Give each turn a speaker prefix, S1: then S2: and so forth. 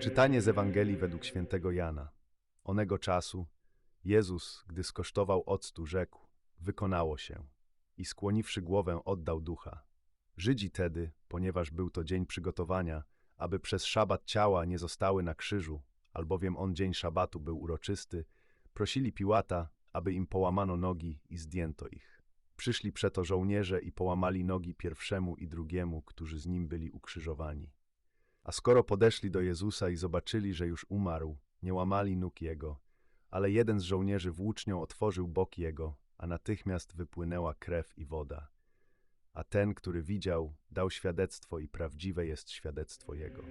S1: Czytanie z Ewangelii według świętego Jana. Onego czasu Jezus, gdy skosztował octu, rzekł: wykonało się. I skłoniwszy głowę, oddał ducha. Żydzi tedy, ponieważ był to dzień przygotowania, aby przez szabat ciała nie zostały na krzyżu, albowiem on dzień szabatu był uroczysty, prosili Piłata, aby im połamano nogi i zdjęto ich. Przyszli przeto żołnierze i połamali nogi pierwszemu i drugiemu, którzy z nim byli ukrzyżowani. A skoro podeszli do Jezusa i zobaczyli, że już umarł, nie łamali nóg Jego, ale jeden z żołnierzy włócznią otworzył bok Jego, a natychmiast wypłynęła krew i woda. A ten, który widział, dał świadectwo i prawdziwe jest świadectwo Jego.